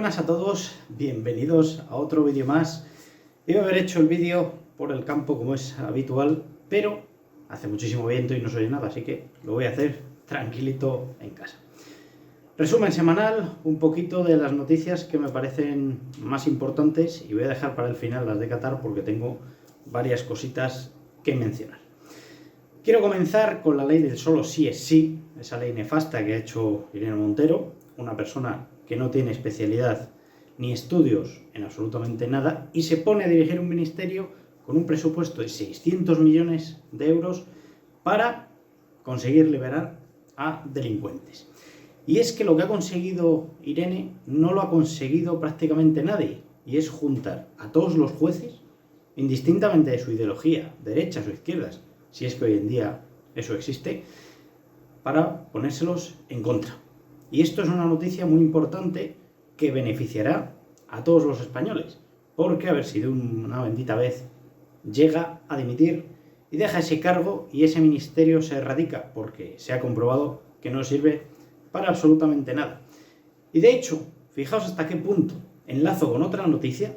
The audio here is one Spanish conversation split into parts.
buenas a todos, bienvenidos a otro vídeo más. Iba a haber hecho el vídeo por el campo como es habitual, pero hace muchísimo viento y no se oye nada, así que lo voy a hacer tranquilito en casa. Resumen semanal, un poquito de las noticias que me parecen más importantes y voy a dejar para el final las de Qatar porque tengo varias cositas que mencionar. Quiero comenzar con la ley del solo sí es sí, esa ley nefasta que ha hecho Irene Montero, una persona que no tiene especialidad ni estudios en absolutamente nada y se pone a dirigir un ministerio con un presupuesto de 600 millones de euros para conseguir liberar a delincuentes. Y es que lo que ha conseguido Irene no lo ha conseguido prácticamente nadie, y es juntar a todos los jueces, indistintamente de su ideología, derechas o izquierdas, si es que hoy en día eso existe, para ponérselos en contra. Y esto es una noticia muy importante que beneficiará a todos los españoles, porque a ver si de una bendita vez llega a dimitir y deja ese cargo y ese ministerio se erradica, porque se ha comprobado que no sirve para absolutamente nada. Y de hecho, fijaos hasta qué punto enlazo con otra noticia,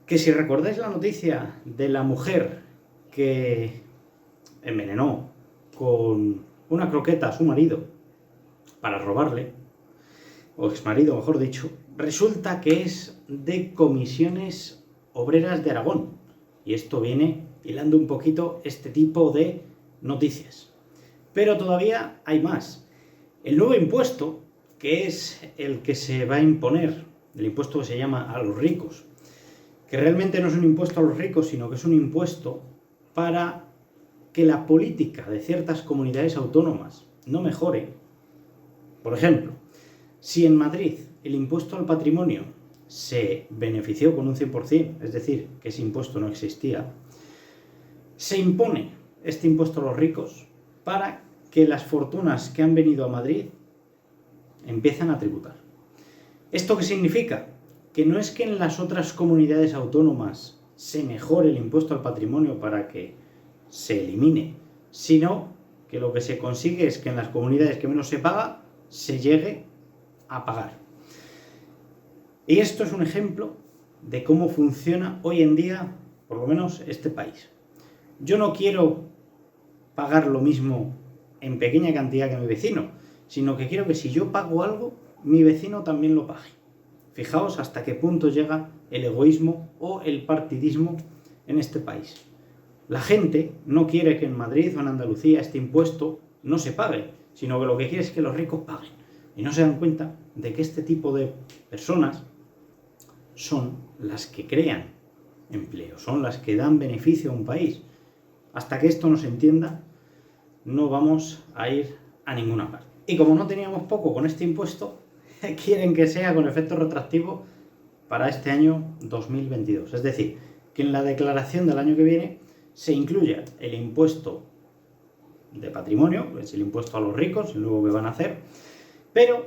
que si recordáis la noticia de la mujer que envenenó con una croqueta a su marido para robarle, o exmarido mejor dicho, resulta que es de Comisiones Obreras de Aragón. Y esto viene hilando un poquito este tipo de noticias. Pero todavía hay más. El nuevo impuesto, que es el que se va a imponer, el impuesto que se llama a los ricos, que realmente no es un impuesto a los ricos, sino que es un impuesto para que la política de ciertas comunidades autónomas no mejore. Por ejemplo, si en Madrid el impuesto al patrimonio se benefició con un 100%, es decir, que ese impuesto no existía, se impone este impuesto a los ricos para que las fortunas que han venido a Madrid empiecen a tributar. ¿Esto qué significa? Que no es que en las otras comunidades autónomas se mejore el impuesto al patrimonio para que se elimine, sino que lo que se consigue es que en las comunidades que menos se paga, se llegue a pagar. Y esto es un ejemplo de cómo funciona hoy en día, por lo menos, este país. Yo no quiero pagar lo mismo en pequeña cantidad que mi vecino, sino que quiero que si yo pago algo, mi vecino también lo pague. Fijaos hasta qué punto llega el egoísmo o el partidismo en este país. La gente no quiere que en Madrid o en Andalucía este impuesto no se pague, sino que lo que quiere es que los ricos paguen. Y no se dan cuenta de que este tipo de personas son las que crean empleo, son las que dan beneficio a un país. Hasta que esto no se entienda, no vamos a ir a ninguna parte. Y como no teníamos poco con este impuesto, quieren que sea con efecto retroactivo para este año 2022. Es decir, que en la declaración del año que viene se incluya el impuesto de patrimonio, que es el impuesto a los ricos, el nuevo que van a hacer, pero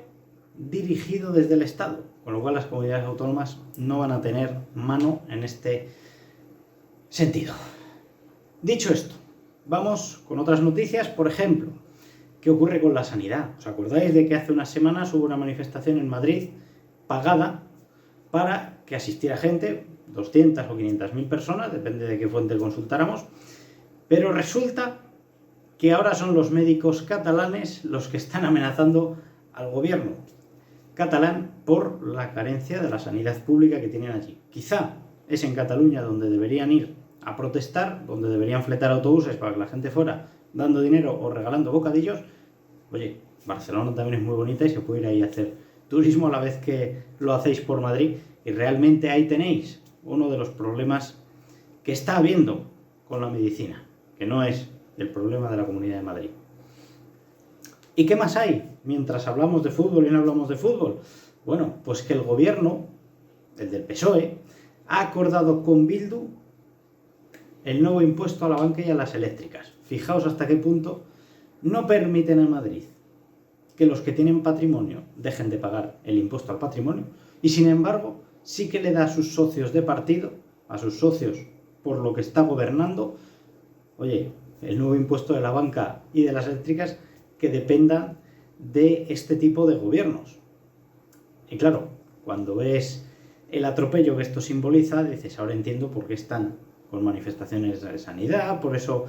dirigido desde el Estado, con lo cual las comunidades autónomas no van a tener mano en este sentido. Dicho esto, vamos con otras noticias. Por ejemplo, ¿qué ocurre con la sanidad? ¿Os acordáis de que hace unas semanas hubo una manifestación en Madrid pagada para que asistiera gente, 200 o 500.000 personas, depende de qué fuente consultáramos, pero resulta que ahora son los médicos catalanes los que están amenazando al gobierno catalán por la carencia de la sanidad pública que tienen allí? Quizá es en Cataluña donde deberían ir a protestar, donde deberían fletar autobuses para que la gente fuera dando dinero o regalando bocadillos. Oye, Barcelona también es muy bonita y se puede ir ahí a hacer turismo a la vez que lo hacéis por Madrid, y realmente ahí tenéis uno de los problemas que está habiendo con la medicina, que no es el problema de la Comunidad de Madrid. ¿Y qué más hay mientras hablamos de fútbol y no hablamos de fútbol? Bueno, pues que el gobierno, el del PSOE, ha acordado con Bildu el nuevo impuesto a la banca y a las eléctricas. Fijaos hasta qué punto no permiten a Madrid que los que tienen patrimonio dejen de pagar el impuesto al patrimonio, y sin embargo sí que le da a sus socios de partido, a sus socios por lo que está gobernando, oye, el nuevo impuesto de la banca y de las eléctricas que dependan de este tipo de gobiernos. Y claro, cuando ves el atropello que esto simboliza, dices, ahora entiendo por qué están con manifestaciones de sanidad, por eso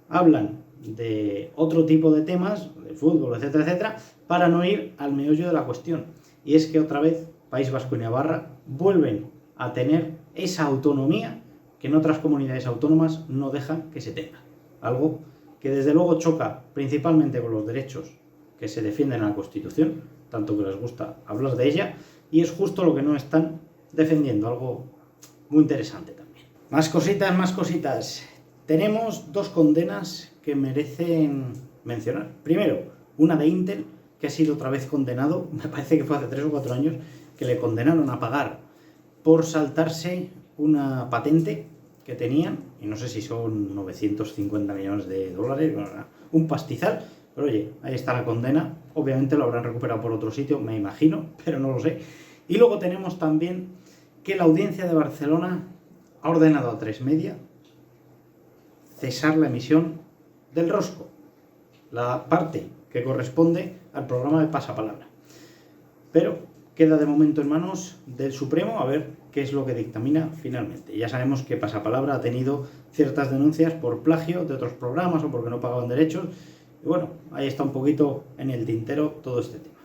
hablan de otro tipo de temas, de fútbol, etcétera, etcétera, para no ir al meollo de la cuestión. Y es que otra vez País Vasco y Navarra vuelven a tener esa autonomía que en otras comunidades autónomas no dejan que se tenga. Algo que desde luego choca principalmente con los derechos que se defienden en la Constitución, tanto que les gusta hablar de ella, y es justo lo que no están defendiendo, algo muy interesante también. Más cositas, más cositas. Tenemos dos condenas que merecen mencionar. Primero, una de Intel, que ha sido otra vez condenado, me parece que fue hace 3 o 4 años, que le condenaron a pagar por saltarse una patente que tenían, y no sé si son 950 millones de dólares, un pastizal, pero oye, ahí está la condena, obviamente lo habrán recuperado por otro sitio, me imagino, pero no lo sé. Y luego tenemos también que la Audiencia de Barcelona ha ordenado a 3Media cesar la emisión del Rosco, la parte que corresponde al programa de Pasapalabra. Pero queda de momento en manos del Supremo a ver qué es lo que dictamina finalmente. Ya sabemos que Pasapalabra ha tenido ciertas denuncias por plagio de otros programas o porque no pagaban derechos. Y bueno, ahí está un poquito en el tintero todo este tema.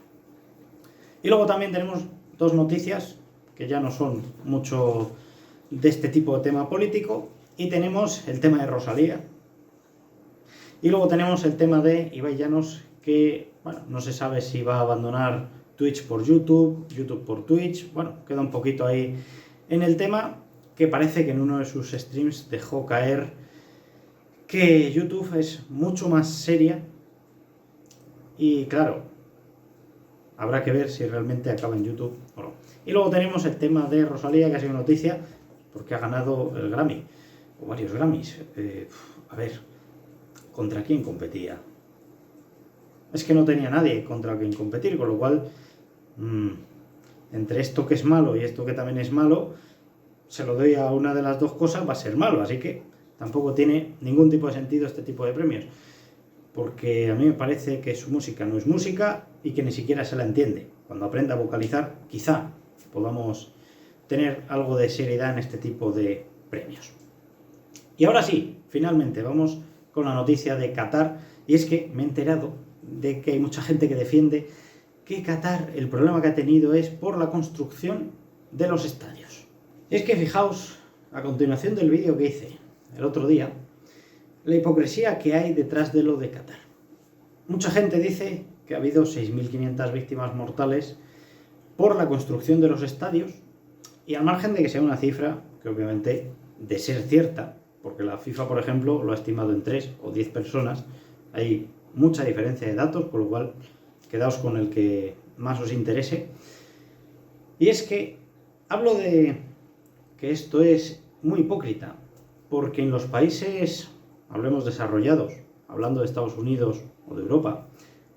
Y luego también tenemos dos noticias que ya no son mucho de este tipo de tema político. Y tenemos el tema de Rosalía. Y luego tenemos el tema de Ibai Llanos, que bueno, no se sabe si va a abandonar Twitch por YouTube, YouTube por Twitch. Bueno, queda un poquito ahí en el tema, que parece que en uno de sus streams dejó caer que YouTube es mucho más seria. Y claro, habrá que ver si realmente acaba en YouTube o no. Y luego tenemos el tema de Rosalía, que ha sido noticia porque ha ganado el Grammy, o varios Grammys. A ver, ¿contra quién competía? Es que no tenía nadie contra quien competir, con lo cual, entre esto que es malo y esto que también es malo, se lo doy a una de las dos cosas, va a ser malo, así que tampoco tiene ningún tipo de sentido este tipo de premios, porque a mí me parece que su música no es música y que ni siquiera se la entiende. Cuando aprenda a vocalizar, quizá podamos tener algo de seriedad en este tipo de premios. Y ahora sí, finalmente vamos con la noticia de Qatar, y es que me he enterado de que hay mucha gente que defiende que Qatar, el problema que ha tenido es por la construcción de los estadios. Y es que fijaos, a continuación del vídeo que hice el otro día, la hipocresía que hay detrás de lo de Qatar. Mucha gente dice que ha habido 6.500 víctimas mortales por la construcción de los estadios, y al margen de que sea una cifra que obviamente, de ser cierta, porque la FIFA, por ejemplo, lo ha estimado en 3 o 10 personas, hay mucha diferencia de datos, con lo cual quedaos con el que más os interese. Y es que hablo de que esto es muy hipócrita, porque en los países, hablemos desarrollados, hablando de Estados Unidos o de Europa,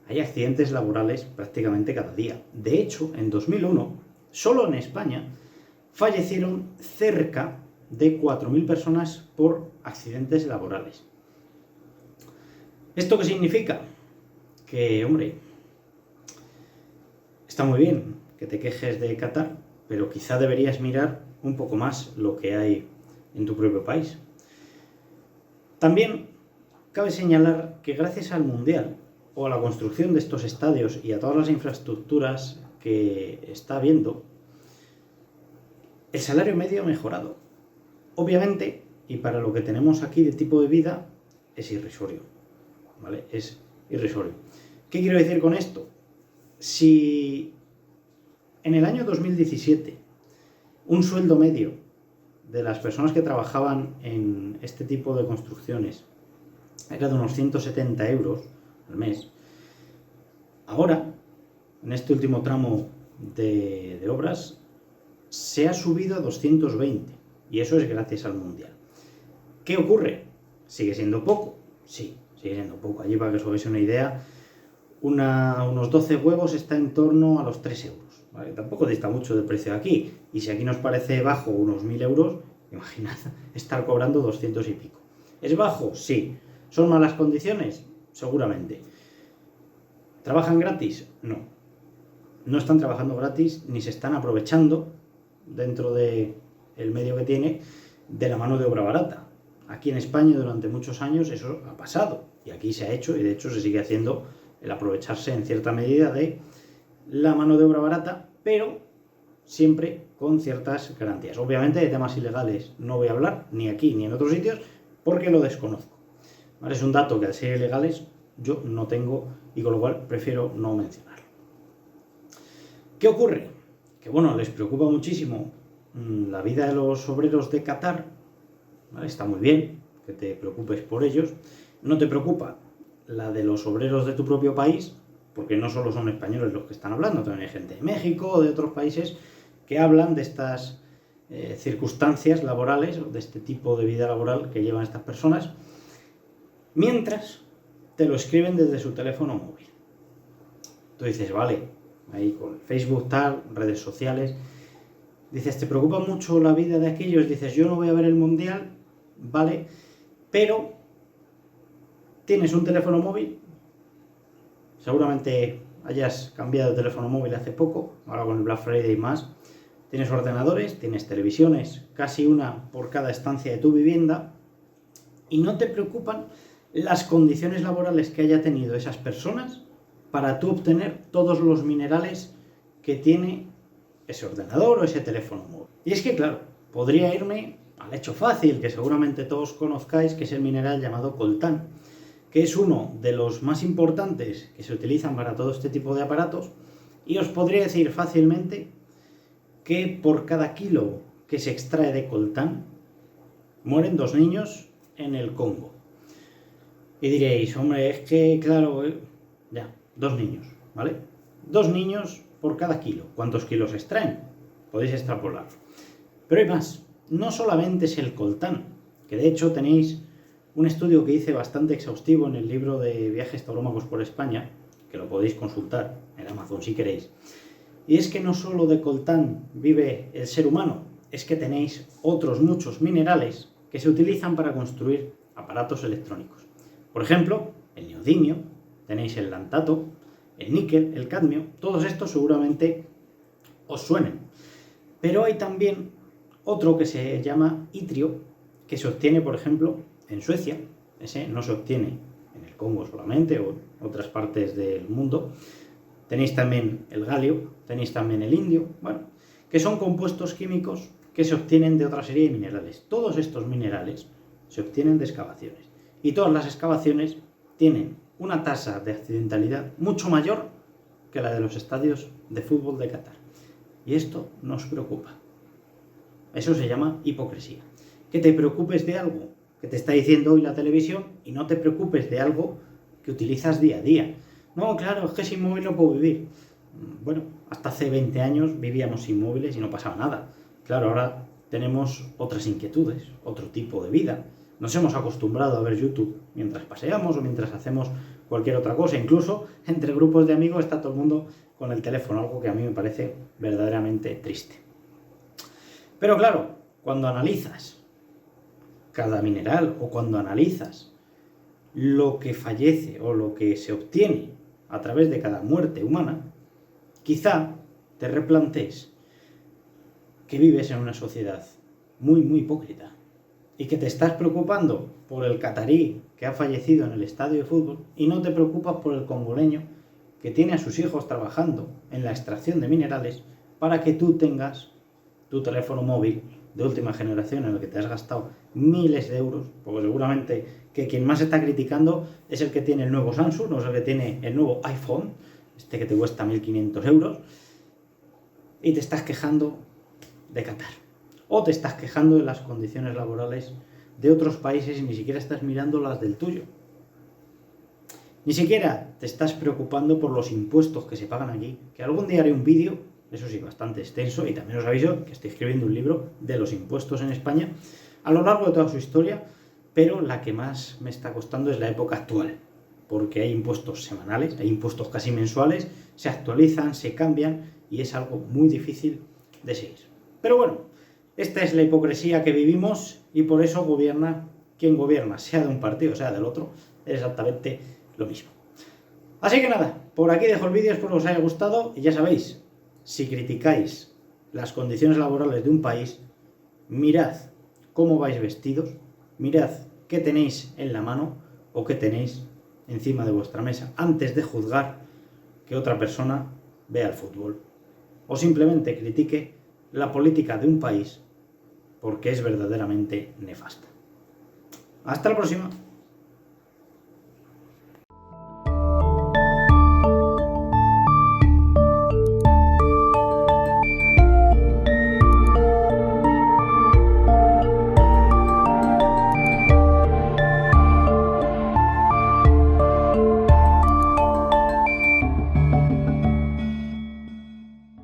hay accidentes laborales prácticamente cada día. De hecho, en 2001, solo en España, fallecieron cerca de 4.000 personas por accidentes laborales. ¿Esto qué significa? Que, hombre, está muy bien que te quejes de Qatar, pero quizá deberías mirar un poco más lo que hay en tu propio país. También cabe señalar que gracias al Mundial o a la construcción de estos estadios y a todas las infraestructuras que está habiendo, el salario medio ha mejorado. Obviamente, y para lo que tenemos aquí de tipo de vida, es irrisorio, ¿vale? Es irrisorio. ¿Qué quiero decir con esto? Si en el año 2017 un sueldo medio de las personas que trabajaban en este tipo de construcciones era de unos 170 euros al mes, ahora, en este último tramo de obras, se ha subido a 220, y eso es gracias al Mundial. ¿Qué ocurre? ¿Sigue siendo poco? Sí, sigue siendo poco. Allí, para que os hagáis una idea, unos 12 huevos está en torno a los 3 euros. ¿Vale? Tampoco dista mucho del precio de aquí. Y si aquí nos parece bajo unos 1.000 euros, imaginad estar cobrando 200 y pico. ¿Es bajo? Sí. ¿Son malas condiciones? Seguramente. ¿Trabajan gratis? No. no están trabajando gratis ni se están aprovechando dentro del medio que tiene de la mano de obra barata. Aquí en España durante muchos años eso ha pasado y aquí se ha hecho y de hecho se sigue haciendo el aprovecharse en cierta medida de la mano de obra barata, pero siempre con ciertas garantías. Obviamente de temas ilegales no voy a hablar ni aquí ni en otros sitios porque lo desconozco. ¿Vale? Es un dato que al ser ilegales yo no tengo y con lo cual prefiero no mencionarlo. ¿Qué ocurre? Que bueno, les preocupa muchísimo la vida de los obreros de Qatar. ¿Vale? Está muy bien que te preocupes por ellos. No te preocupa la de los obreros de tu propio país, porque no solo son españoles los que están hablando, también hay gente de México o de otros países que hablan de estas circunstancias laborales, o de este tipo de vida laboral que llevan estas personas, mientras te lo escriben desde su teléfono móvil. Tú dices, vale, ahí con Facebook, tal, redes sociales, dices, ¿te preocupa mucho la vida de aquellos? Dices, yo no voy a ver el Mundial, vale, pero tienes un teléfono móvil, seguramente hayas cambiado de teléfono móvil hace poco, ahora con el Black Friday y más, tienes ordenadores, tienes televisiones, casi una por cada estancia de tu vivienda, y no te preocupan las condiciones laborales que haya tenido esas personas para tú obtener todos los minerales que tiene ese ordenador o ese teléfono móvil. Y es que, claro, podría irme al hecho fácil, que seguramente todos conozcáis, que es el mineral llamado coltán, que es uno de los más importantes que se utilizan para todo este tipo de aparatos, y os podría decir fácilmente que por cada kilo que se extrae de coltán mueren 2 niños en el Congo. Y diréis, hombre, es que, claro, ya, 2 niños, ¿vale? 2 niños por cada kilo. ¿Cuántos kilos extraen? Podéis extrapolarlo. Pero hay más. No solamente es el coltán, que de hecho tenéis un estudio que hice bastante exhaustivo en el libro de Viajes Taurómagos por España, que lo podéis consultar en Amazon si queréis. Y es que no solo de coltán vive el ser humano, es que tenéis otros muchos minerales que se utilizan para construir aparatos electrónicos. Por ejemplo, el neodimio, tenéis el lantato, el níquel, el cadmio, todos estos seguramente os suenen. Pero hay también otro que se llama itrio, que se obtiene, por ejemplo, en Suecia. Ese no se obtiene en el Congo solamente o en otras partes del mundo. Tenéis también el galio, tenéis también el indio, bueno, que son compuestos químicos que se obtienen de otra serie de minerales. Todos estos minerales se obtienen de excavaciones y todas las excavaciones tienen una tasa de accidentalidad mucho mayor que la de los estadios de fútbol de Qatar. Y esto nos preocupa. Eso se llama hipocresía. Que te preocupes de algo que te está diciendo hoy la televisión y no te preocupes de algo que utilizas día a día. No, claro, es que sin móvil no puedo vivir. Bueno, hasta hace 20 años vivíamos sin móviles y no pasaba nada. Claro, ahora tenemos otras inquietudes, otro tipo de vida. Nos hemos acostumbrado a ver YouTube mientras paseamos o mientras hacemos cualquier otra cosa. Incluso entre grupos de amigos está todo el mundo con el teléfono, algo que a mí me parece verdaderamente triste. Pero claro, cuando analizas cada mineral o cuando analizas lo que fallece o lo que se obtiene a través de cada muerte humana, quizá te replantees que vives en una sociedad muy, muy hipócrita y que te estás preocupando por el catarí que ha fallecido en el estadio de fútbol y no te preocupas por el congoleño que tiene a sus hijos trabajando en la extracción de minerales para que tú tengas tu teléfono móvil de última generación en el que te has gastado miles de euros, porque seguramente que quien más está criticando es el que tiene el nuevo Samsung, no es el que tiene el nuevo iPhone, este que te cuesta 1.500 euros, y te estás quejando de Qatar. O te estás quejando de las condiciones laborales de otros países y ni siquiera estás mirando las del tuyo. Ni siquiera te estás preocupando por los impuestos que se pagan aquí, que algún día haré un vídeo, eso sí, bastante extenso, y también os aviso que estoy escribiendo un libro de los impuestos en España a lo largo de toda su historia, pero la que más me está costando es la época actual, porque hay impuestos semanales, hay impuestos casi mensuales, se actualizan, se cambian y es algo muy difícil de seguir. Pero bueno, esta es la hipocresía que vivimos y por eso gobierna quien gobierna, sea de un partido, sea del otro, es exactamente lo mismo. Así que nada, por aquí dejo el vídeo, espero que os haya gustado y ya sabéis, si criticáis las condiciones laborales de un país, mirad cómo vais vestidos, mirad qué tenéis en la mano o qué tenéis encima de vuestra mesa antes de juzgar que otra persona vea el fútbol o simplemente critique la política de un país porque es verdaderamente nefasta. Hasta la próxima.